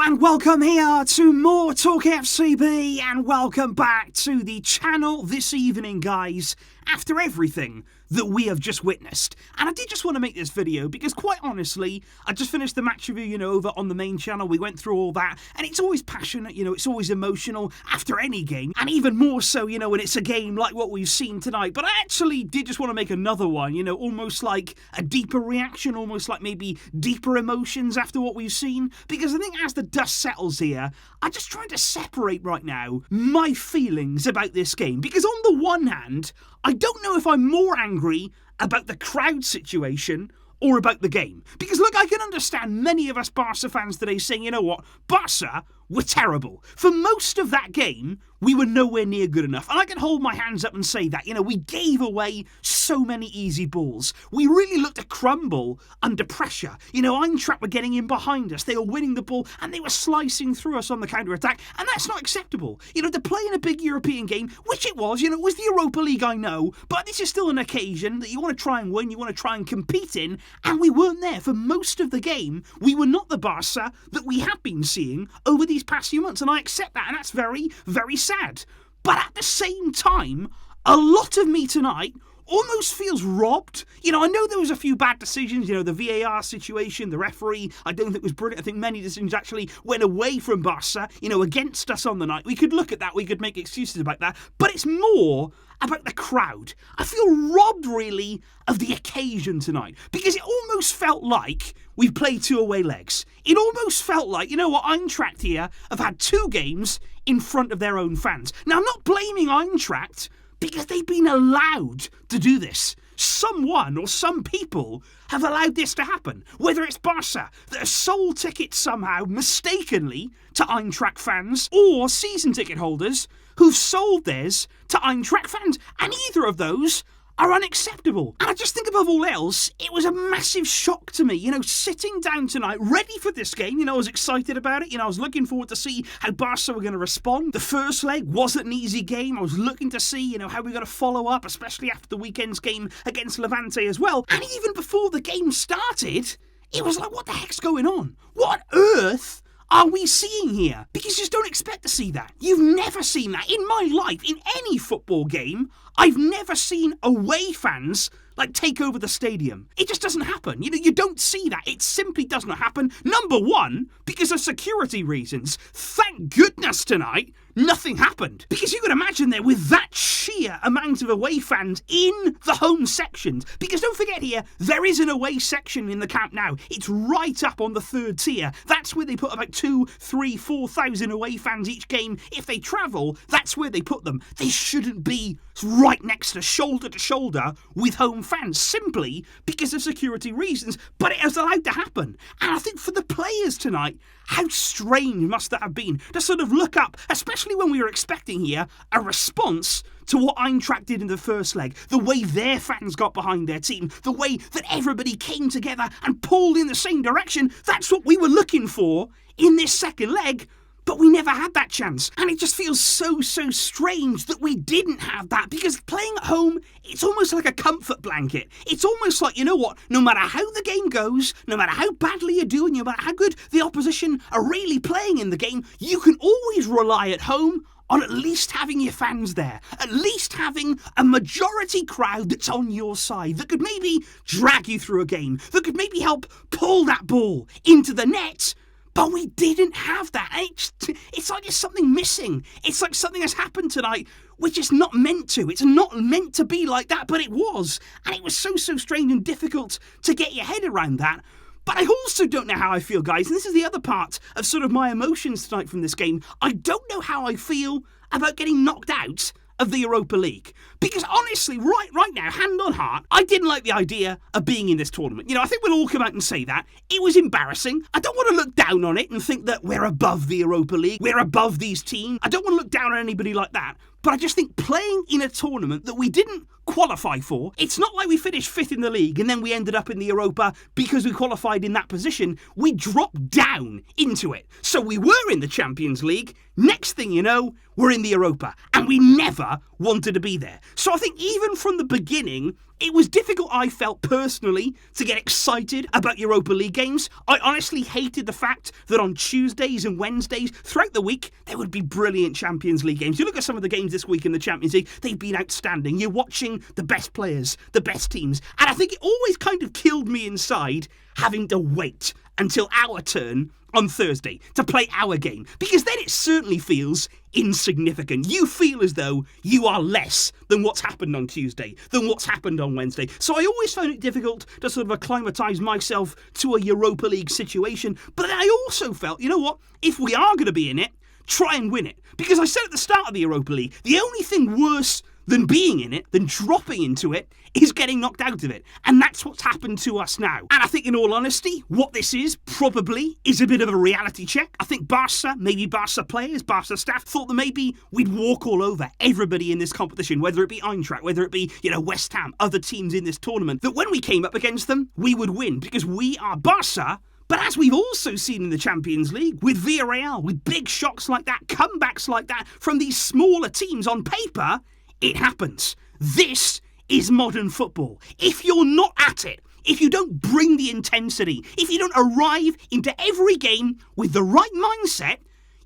and welcome here to MoreTalkFCB, and welcome back to the channel this evening, guys, after everything that we have just witnessed. And I did just want to make this video because, quite honestly, I just finished the match review, over on the main channel. We went through all that, and it's always passionate, it's always emotional after any game, and even more so, when it's a game like what we've seen tonight. But I actually did just want to make another one, almost like a deeper reaction, almost like maybe deeper emotions after what we've seen, because I think as the dust settles here, I'm just trying to separate right now my feelings about this game, because on the one hand, I don't know if I'm more angry about the crowd situation or about the game. Because, look, I can understand many of us Barça fans today saying, you know what, Barça were terrible. For most of that game, we were nowhere near good enough. And I can hold my hands up and say that, we gave away so many easy balls. We really looked to crumble under pressure. Eintracht were getting in behind us. They were winning the ball and they were slicing through us on the counter-attack. And that's not acceptable. To play in a big European game, which it was, it was the Europa League, I know, but this is still an occasion that you want to try and win, you want to try and compete in, and we weren't there for most of the game. We were not the Barça that we have been seeing over these past few months, and I accept that, and that's very, very sad. But at the same time, a lot of me tonight almost feels robbed. I know there was a few bad decisions, the VAR situation, the referee, I don't think was brilliant. I think many decisions actually went away from Barça, against us on the night. We could look at that, we could make excuses about that, but it's more about the crowd. I feel robbed, really, of the occasion tonight, because it almost felt like we played two away legs. It almost felt like, Eintracht here have had two games in front of their own fans. Now, I'm not blaming Eintracht, because they've been allowed to do this. Someone or some people have allowed this to happen. Whether it's Barça that have sold tickets somehow mistakenly to Eintracht fans, or season ticket holders who've sold theirs to Eintracht fans. And either of those are unacceptable. And I just think above all else, it was a massive shock to me, sitting down tonight, ready for this game. I was excited about it. I was looking forward to see how Barca were going to respond. The first leg wasn't an easy game. I was looking to see, how we're going to follow up, especially after the weekend's game against Levante as well. And even before the game started, it was like, what the heck's going on? What on earth are we seeing here? Because you just don't expect to see that. You've never seen that. In my life, in any football game, I've never seen away fans take over the stadium. It just doesn't happen. You don't see that. It simply does not happen. Number one, because of security reasons. Thank goodness tonight, nothing happened. Because you can imagine there with that sheer amount of away fans in the home sections. Because don't forget here, there is an away section in the Camp Nou. It's right up on the third tier. That's where they put about 2,000, 3,000, 4,000 away fans each game. If they travel, that's where they put them. They shouldn't be right next to shoulder with home fans, simply because of security reasons, but it has allowed to happen. And I think for the players tonight, how strange must that have been to sort of look up, especially when we were expecting here a response to what Eintracht did in the first leg, the way their fans got behind their team, the way that everybody came together and pulled in the same direction. That's what we were looking for in this second leg. But we never had that chance. And it just feels so strange that we didn't have that, because playing at home, it's almost like a comfort blanket. It's almost like, no matter how the game goes, no matter how badly you're doing, no matter how good the opposition are really playing in the game, you can always rely at home on at least having your fans there, at least having a majority crowd that's on your side, that could maybe drag you through a game, that could maybe help pull that ball into the net. But we didn't have that. It's like there's something missing. It's like something has happened tonight, which is not meant to. It's not meant to be like that, but it was. And it was so strange and difficult to get your head around that. But I also don't know how I feel, guys. And this is the other part of sort of my emotions tonight from this game. I don't know how I feel about getting knocked out of the Europa League. Because honestly, right now, hand on heart, I didn't like the idea of being in this tournament. I think we'll all come out and say that. It was embarrassing. I don't want to look down on it and think that we're above the Europa League, we're above these teams. I don't want to look down on anybody like that. But I just think playing in a tournament that we didn't qualify for. It's not like we finished 5th in the league and then we ended up in the Europa because we qualified in that position. We dropped down into it. So we were in the Champions League. Next thing you know, we're in the Europa. And we never wanted to be there. So I think even from the beginning, it was difficult, I felt personally, to get excited about Europa League games. I honestly hated the fact that on Tuesdays and Wednesdays throughout the week, there would be brilliant Champions League games. You look at some of the games this week in the Champions League, they've been outstanding. You're watching the best players, the best teams. And I think it always kind of killed me inside having to wait until our turn on Thursday to play our game, because then it certainly feels insignificant. You feel as though you are less than what's happened on Tuesday, than what's happened on Wednesday. So I always found it difficult to sort of acclimatise myself to a Europa League situation. But then I also felt, you know what, if we are going to be in it, try and win it. Because I said at the start of the Europa League, the only thing worse than being in it, than dropping into it, is getting knocked out of it. And that's what's happened to us now. And I think, in all honesty, what this is, probably, is a bit of a reality check. I think Barça, maybe Barça players, Barça staff, thought that maybe we'd walk all over everybody in this competition, whether it be Eintracht, whether it be, West Ham, other teams in this tournament, that when we came up against them, we would win, because we are Barça. But as we've also seen in the Champions League, with Villarreal, with big shocks like that, comebacks like that, from these smaller teams on paper, it happens. This is modern football. If you're not at it, if you don't bring the intensity, if you don't arrive into every game with the right mindset,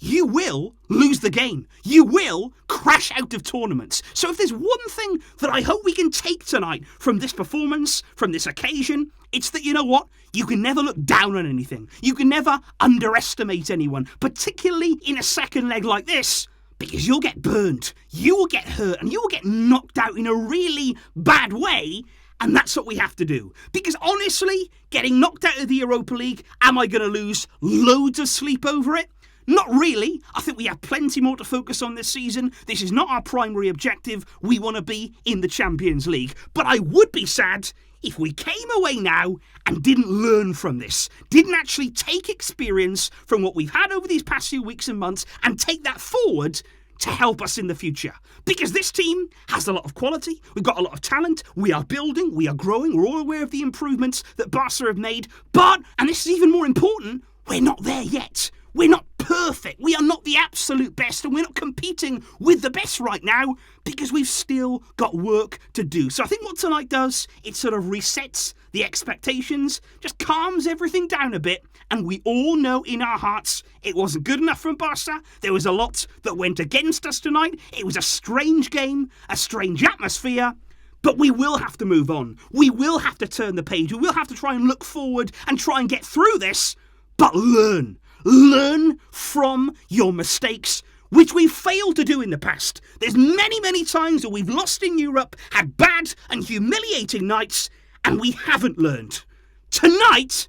you will lose the game. You will crash out of tournaments. So if there's one thing that I hope we can take tonight from this performance, from this occasion, it's that, you know what? You can never look down on anything. You can never underestimate anyone, particularly in a second leg like this, because you'll get burned, you will get hurt, and you will get knocked out in a really bad way, and that's what we have to do. Because honestly, getting knocked out of the Europa League, am I going to lose loads of sleep over it? Not really. I think we have plenty more to focus on this season. This is not our primary objective. We want to be in the Champions League. But I would be sad if we came away now and didn't learn from this, didn't actually take experience from what we've had over these past few weeks and months and take that forward to help us in the future. Because this team has a lot of quality, we've got a lot of talent, we are building, we are growing, we're all aware of the improvements that Barça have made, but, and this is even more important, we're not there yet. We're not perfect. We are not the absolute best, and we're not competing with the best right now because we've still got work to do. So I think what tonight does, it sort of resets the expectations, just calms everything down a bit, and we all know in our hearts it wasn't good enough from Barça. There was a lot that went against us tonight. It was a strange game, a strange atmosphere. But we will have to move on. We will have to turn the page. We will have to try and look forward and try and get through this, but learn. Learn from your mistakes, which we've failed to do in the past. There's many, many times that we've lost in Europe, had bad and humiliating nights, and we haven't learned. Tonight,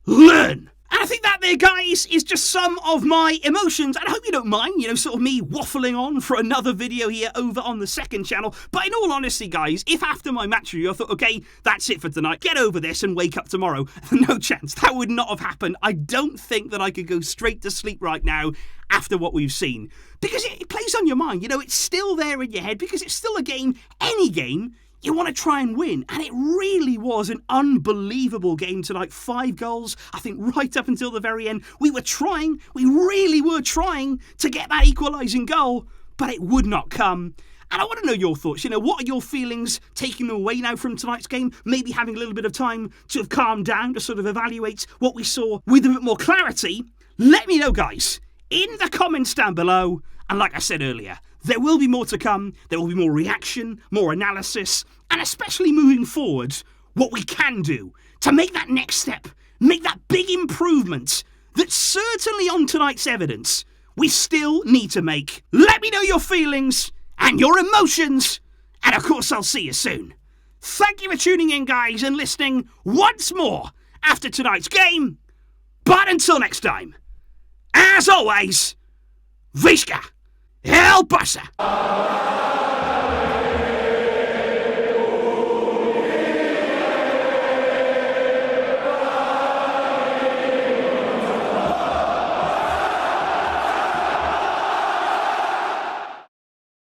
learn. And I think that there, guys, is just some of my emotions. And I hope you don't mind, sort of me waffling on for another video here over on the second channel. But in all honesty, guys, if after my match review I thought, okay, that's it for tonight, get over this and wake up tomorrow, no chance. That would not have happened. I don't think that I could go straight to sleep right now after what we've seen. Because it plays on your mind. It's still there in your head because it's still a game, any game, you want to try and win. And it really was an unbelievable game tonight. 5 goals, I think right up until the very end. We really were trying to get that equalising goal, but it would not come. And I want to know your thoughts. What are your feelings taking them away now from tonight's game? Maybe having a little bit of time to have calmed down, to sort of evaluate what we saw with a bit more clarity. Let me know, guys, in the comments down below. And like I said earlier, there will be more to come. There will be more reaction, more analysis, and especially moving forward, what we can do to make that next step, make that big improvement that certainly on tonight's evidence, we still need to make. Let me know your feelings and your emotions, and of course I'll see you soon. Thank you for tuning in, guys, and listening once more after tonight's game. But until next time, as always, Visca El Barça!